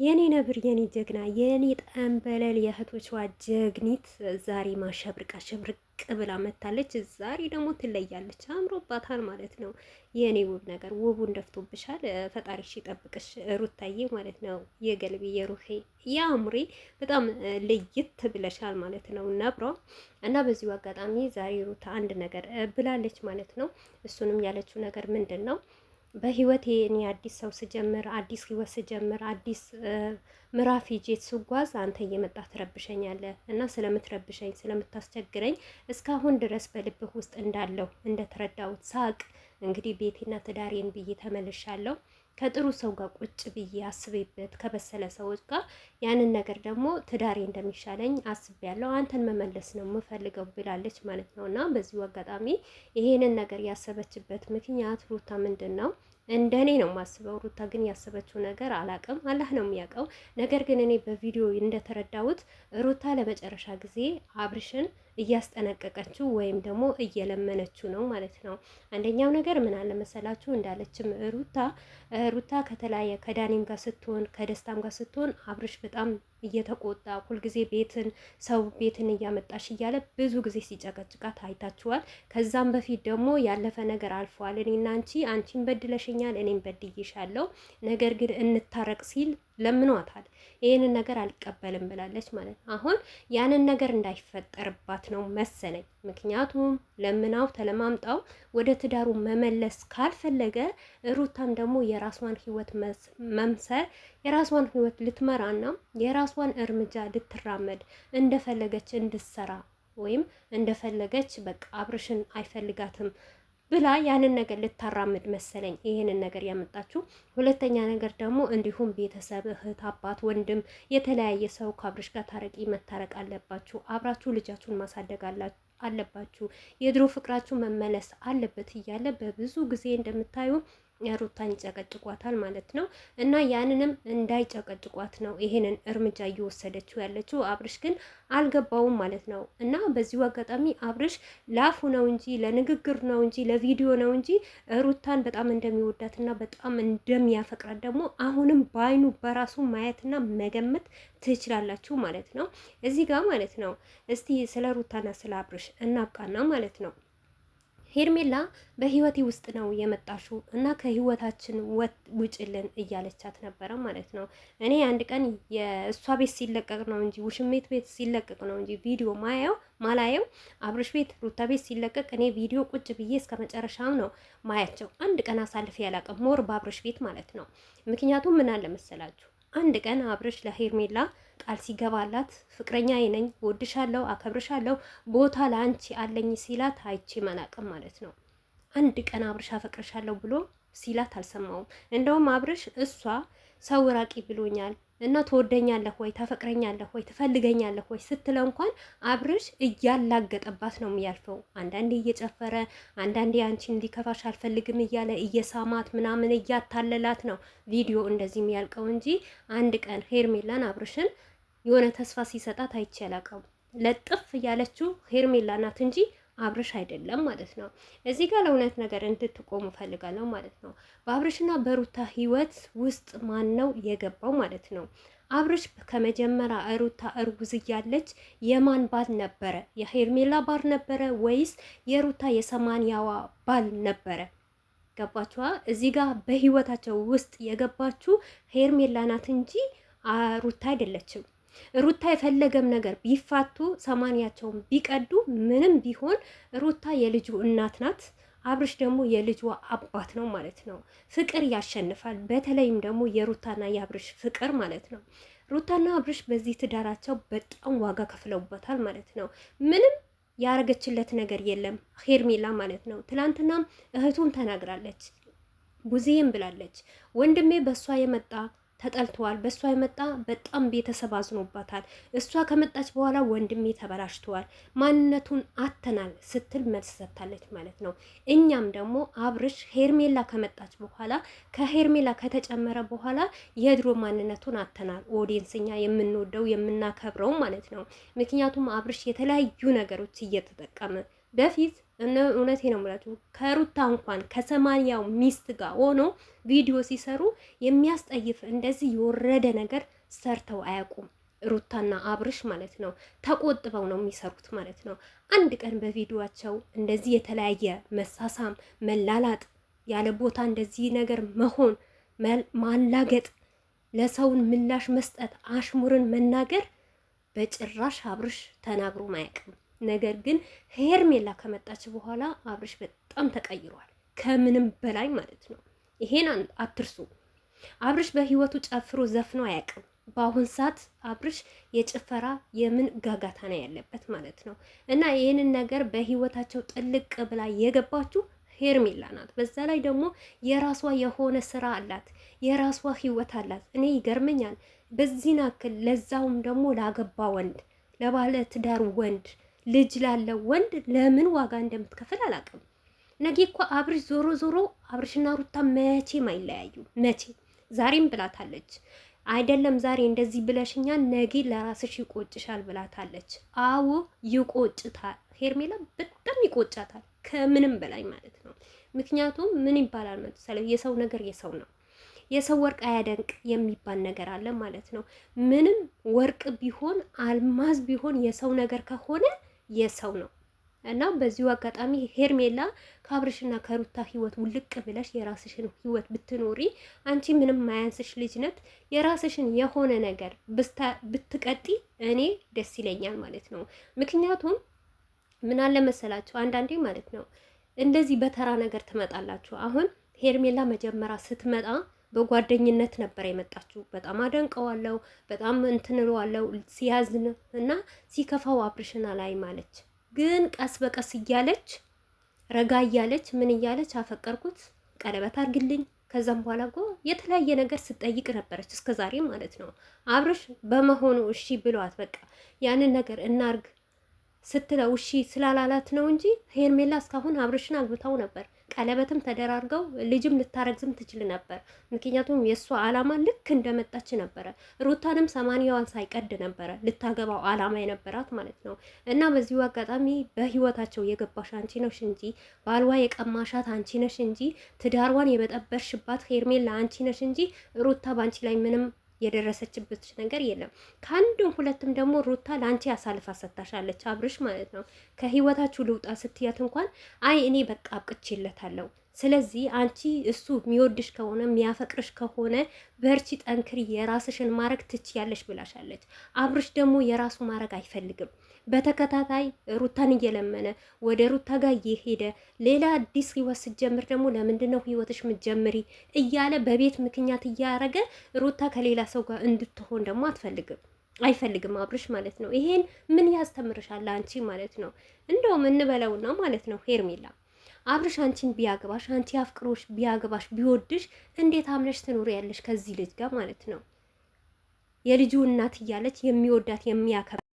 የኔ ነብር የኔ ጀግና የኔ ጠንበለል የእህቶቿ ጀግኒት ዛሬ ማሸብርቃ ሸብርቅ ብላ መታለች። ዛሬ ደግሞ ትለያለች፣ አምሮባታል ማለት ነው። የኔ ውብ ነገር ውቡን ደፍቶብሻል። ፈጣሪሽ ይጠብቅሽ ሩታዬ ማለት ነው። የገልቢ የሩሄ የአምሬ በጣም ለየት ብለሻል ማለት ነው ነብሯ። እና በዚሁ አጋጣሚ ዛሬ ሩታ አንድ ነገር ብላለች ማለት ነው። እሱንም ያለችው ነገር ምንድን ነው? በህይወቴ እኔ አዲስ ሰው ስጀምር አዲስ ህይወት ስጀምር አዲስ ምዕራፍ ይዤ ስጓዝ አንተ እየመጣ ትረብሸኛለህ እና ስለምትረብሸኝ ስለምታስቸግረኝ እስካሁን ድረስ በልብህ ውስጥ እንዳለው እንደተረዳሁት ሳቅ እንግዲህ ቤቴና ትዳሬን ብዬ ተመልሻለሁ። ከጥሩ ሰው ጋር ቁጭ ብዬ አስቤበት ከበሰለ ሰዎች ጋር ያንን ነገር ደግሞ ትዳሬ እንደሚሻለኝ አስቤያለሁ። አንተን መመለስ ነው የምፈልገው ብላለች ማለት ነው። እና በዚሁ አጋጣሚ ይሄንን ነገር ያሰበችበት ምክንያት ሩታ ምንድን ነው? እንደኔ ነው የማስበው። ሩታ ግን ያሰበችው ነገር አላቅም፣ አላህ ነው የሚያውቀው። ነገር ግን እኔ በቪዲዮ እንደተረዳሁት ሩታ ለመጨረሻ ጊዜ አብርሽን እያስጠነቀቀችው ወይም ደግሞ እየለመነችው ነው ማለት ነው። አንደኛው ነገር ምን አለ መሰላችሁ? እንዳለችም ሩታ ከተለያየ ከዳኒም ጋር ስትሆን ከደስታም ጋር ስትሆን አብርሽ በጣም እየተቆጣ ሁልጊዜ ሰው ቤትን እያመጣሽ እያለ ብዙ ጊዜ ሲጨቀጭቃት አይታችኋል። ከዛም በፊት ደግሞ ያለፈ ነገር አልፏል። እኔና አንቺን በድለሽኛል፣ እኔም በድይሻለሁ፣ ነገር ግን እንታረቅ ሲል ለምኗታል። ይህንን ነገር አልቀበልም ብላለች ማለት ነው። አሁን ያንን ነገር እንዳይፈጠርባት ነው መሰለኝ። ምክንያቱም ለምናው ተለማምጣው ወደ ትዳሩ መመለስ ካልፈለገ ሩታም ደግሞ የራሷን ህይወት መምሰል የራሷን ህይወት ልትመራና የራሷን እርምጃ ልትራመድ እንደፈለገች እንድትሰራ ወይም እንደፈለገች በቃ አብርሽን አይፈልጋትም ብላ ያንን ነገር ልታራምድ መሰለኝ ይሄንን ነገር ያመጣችው። ሁለተኛ ነገር ደግሞ እንዲሁም ቤተሰብ እህት፣ አባት፣ ወንድም የተለያየ ሰው ከአብርሽ ጋር ታረቂ መታረቅ አለባችሁ። አብራችሁ ልጃችሁን ማሳደግ አለባችሁ። የድሮ ፍቅራችሁ መመለስ አለበት እያለ በብዙ ጊዜ እንደምታዩ ሩታን ይጨቀጭቋታል ማለት ነው። እና ያንንም እንዳይጨቀጭቋት ነው ይሄንን እርምጃ እየወሰደችው ያለችው። አብርሽ ግን አልገባውም ማለት ነው። እና በዚሁ አጋጣሚ አብርሽ ላፉ ነው እንጂ ለንግግር ነው እንጂ ለቪዲዮ ነው እንጂ ሩታን በጣም እንደሚወዳትና በጣም እንደሚያፈቅራት ደግሞ አሁንም በአይኑ በራሱ ማየትና መገመት ትችላላችሁ ማለት ነው። እዚህ ጋር ማለት ነው። እስቲ ስለ ሩታና ስለ አብርሽ እናብቃና ማለት ነው። ሄርሜላ በህይወቴ ውስጥ ነው የመጣሽው እና ከህይወታችን ውጭልን እያለቻት ነበረ ማለት ነው። እኔ አንድ ቀን የእሷ ቤት ሲለቀቅ ነው እንጂ ውሽሜት ቤት ሲለቀቅ ነው እንጂ ቪዲዮ ማላየው አብርሽ ቤት ሩታ ቤት ሲለቀቅ እኔ ቪዲዮ ቁጭ ብዬ እስከ መጨረሻም ነው ማያቸው። አንድ ቀን አሳልፌ ያላቀም ሞር በአብርሽ ቤት ማለት ነው። ምክንያቱም ምን አለ መሰላችሁ? አንድ ቀን አብርሽ ለሄርሜላ ቃል ሲገባላት ፍቅረኛዬ ነኝ፣ ወድሻለሁ፣ አከብርሻለሁ፣ ቦታ ለአንቺ አለኝ ሲላት አይቼ መናቅም ማለት ነው። አንድ ቀን አብርሽ አፈቅርሻለሁ ብሎ ሲላት አልሰማውም። እንደውም አብርሽ እሷ ሰው ራቂ ብሎኛል እና ትወደኛለህ ወይ ታፈቅረኛለህ ወይ ትፈልገኛለህ ወይ ስትለው እንኳን አብርሽ እያላገጠባት ነው የሚያልፈው። አንዳንዴ እየጨፈረ አንዳንዴ አንቺ እንዲከፋሽ አልፈልግም እያለ እየሳማት ምናምን እያታለላት ነው ቪዲዮ እንደዚህ የሚያልቀው እንጂ አንድ ቀን ሄርሜላን አብርሽን የሆነ ተስፋ ሲሰጣት አይቼ አላውቅም። ለጥፍ እያለችው ሄርሜላ ናት እንጂ አብርሽ አይደለም ማለት ነው። እዚህ ጋር ለእውነት ነገር እንድትቆሙ ፈልጋለሁ ማለት ነው። በአብርሽና በሩታ ህይወት ውስጥ ማን ነው የገባው ማለት ነው? አብርሽ ከመጀመሪያ ሩታ እርጉዝ እያለች የማን ባል ነበረ? የሄርሜላ ባል ነበረ ወይስ የሩታ የሰማንያዋ ባል ነበረ? ገባችኋ? እዚህ ጋር በህይወታቸው ውስጥ የገባችው ሄርሜላ ናት እንጂ ሩታ አይደለችም። ሩታ የፈለገም ነገር ቢፋቱ ሰማንያቸውን ቢቀዱ ምንም ቢሆን ሩታ የልጁ እናት ናት። አብርሽ ደግሞ የልጇ አባት ነው ማለት ነው። ፍቅር ያሸንፋል። በተለይም ደግሞ የሩታና የአብርሽ ፍቅር ማለት ነው። ሩታና አብርሽ በዚህ ትዳራቸው በጣም ዋጋ ከፍለውበታል ማለት ነው። ምንም ያረገችለት ነገር የለም ሄርሜላ ማለት ነው። ትላንትናም እህቱን ተናግራለች፣ ቡዜም ብላለች። ወንድሜ በሷ የመጣ ተጠልተዋል። በእሷ የመጣ በጣም ቤተሰብ አዝኖባታል። እሷ ከመጣች በኋላ ወንድሜ ተበላሽተዋል፣ ማንነቱን አተናል ስትል መልስ ሰጥታለች ማለት ነው። እኛም ደግሞ አብርሽ ሄርሜላ ከመጣች በኋላ ከሄርሜላ ከተጨመረ በኋላ የድሮ ማንነቱን አተናል። ኦዲየንስኛ የምንወደው የምናከብረው ማለት ነው። ምክንያቱም አብርሽ የተለያዩ ነገሮች እየተጠቀመ በፊት እውነቴ ነው የምላችሁ ከሩታ እንኳን ከ80ው ሚስት ጋር ሆኖ ቪዲዮ ሲሰሩ የሚያስጠይፍ እንደዚህ የወረደ ነገር ሰርተው አያውቁም። ሩታና አብርሽ ማለት ነው ተቆጥበው ነው የሚሰሩት ማለት ነው። አንድ ቀን በቪዲዮአቸው እንደዚህ የተለያየ መሳሳም፣ መላላጥ፣ ያለ ቦታ እንደዚህ ነገር መሆን፣ ማላገጥ፣ ለሰውን ምላሽ መስጠት፣ አሽሙርን መናገር በጭራሽ አብርሽ ተናግሮ አያውቅም። ነገር ግን ሄርሜላ ከመጣች በኋላ አብርሽ በጣም ተቀይሯል፣ ከምንም በላይ ማለት ነው። ይሄን አትርሱ። አብርሽ በህይወቱ ጨፍሮ ዘፍኖ አያውቅም። በአሁን ሰዓት አብርሽ የጭፈራ የምን ጋጋታ ነው ያለበት ማለት ነው። እና ይህንን ነገር በህይወታቸው ጥልቅ ብላ የገባችሁ ሄርሜላ ናት። በዛ ላይ ደግሞ የራሷ የሆነ ስራ አላት፣ የራሷ ህይወት አላት። እኔ ይገርመኛል በዚህ ናክል ለዛውም ደግሞ ላገባ ወንድ፣ ለባለ ትዳር ወንድ፣ ልጅ ላለው ወንድ ለምን ዋጋ እንደምትከፍል አላውቅም። ነገ እኮ አብርሽ ዞሮ ዞሮ አብርሽና ሩታ መቼም አይለያዩ። መቼ ዛሬም ብላታለች አይደለም ዛሬ እንደዚህ ብለሽኛል፣ ነገ ለራስሽ ይቆጭሻል ብላታለች። አዎ ይቆጭታል። ሄርሜላ በጣም ይቆጫታል ከምንም በላይ ማለት ነው። ምክንያቱም ምን ይባላል መሰለኝ የሰው ነገር የሰው ነው፣ የሰው ወርቅ አያደንቅ የሚባል ነገር አለ ማለት ነው። ምንም ወርቅ ቢሆን አልማዝ ቢሆን የሰው ነገር ከሆነ የሰው ነው። እና በዚሁ አጋጣሚ ሄርሜላ ከአብርሽና ከሩታ ህይወት ውልቅ ብለሽ የራስሽን ህይወት ብትኖሪ አንቺ ምንም ማያንስሽ ልጅ ነት። የራስሽን የሆነ ነገር ብትቀጢ እኔ ደስ ይለኛል ማለት ነው። ምክንያቱም ምን አለ መሰላችሁ አንዳንዴ ማለት ነው እንደዚህ በተራ ነገር ትመጣላችሁ። አሁን ሄርሜላ መጀመሪያ ስትመጣ በጓደኝነት ነበር የመጣችሁ። በጣም አደንቀዋለሁ፣ በጣም እንትንለዋለሁ ሲያዝን እና ሲከፋው አብርሽና ላይ ማለች። ግን ቀስ በቀስ እያለች ረጋ እያለች ምን እያለች አፈቀርኩት፣ ቀለበት አድርግልኝ፣ ከዛም በኋላ እኮ የተለያየ ነገር ስትጠይቅ ነበረች እስከ ዛሬ ማለት ነው። አብርሽ በመሆኑ እሺ ብሏት በቃ ያንን ነገር እናርግ ስትለው እሺ ስላላላት ነው እንጂ ሄርሜላ እስካሁን አብርሽን አግብታው ነበር። ቀለበትም ተደራርገው ልጅም ልታረግዝም ትችል ነበር። ምክንያቱም የእሷ አላማ ልክ እንደመጣች ነበረ። ሩታንም 80ዋን ሳይቀድ ነበረ ልታገባው አላማ የነበራት ማለት ነው። እና በዚሁ አጋጣሚ በህይወታቸው የገባሽ አንቺ ነሽ እንጂ ባልዋ የቀማሻት አንቺ ነሽ እንጂ ትዳርዋን የበጠበርሽባት ሄርሜላ አንቺ ነሽ እንጂ ሩታ ባንቺ ላይ ምንም የደረሰችበት ነገር የለም። ከአንድም ሁለትም ደግሞ ሩታ ለአንቺ አሳልፋ ሰጥታሻለች አብርሽ ማለት ነው። ከህይወታችሁ ልውጣ ስትያት እንኳን አይ እኔ በቃ አብቅቼለታለሁ፣ ስለዚህ አንቺ እሱ የሚወድሽ ከሆነ የሚያፈቅርሽ ከሆነ በርቺ፣ ጠንክሪ፣ የራስሽን ማድረግ ትችያለሽ ብላሻለች። አብርሽ ደግሞ የራሱ ማድረግ አይፈልግም። በተከታታይ ሩታን እየለመነ ወደ ሩታ ጋር እየሄደ ሌላ አዲስ ህይወት ስትጀምር ደግሞ ለምንድን ነው ህይወትሽ ምትጀምሪ እያለ በቤት ምክንያት እያረገ ሩታ ከሌላ ሰው ጋር እንድትሆን ደግሞ አይፈልግም አብርሽ ማለት ነው። ይሄን ምን ያስተምርሻል አንቺ ማለት ነው? እንደውም እንበለውና ማለት ነው ሄርሜላ አብርሽ አንቺን ቢያገባሽ፣ አንቺ አፍቅሮሽ ቢያገባሽ፣ ቢወድሽ እንዴት አምነሽ ትኖሪያለሽ ከዚህ ልጅ ጋር ማለት ነው? የልጁ እናት እያለች የሚወዳት የሚያከብር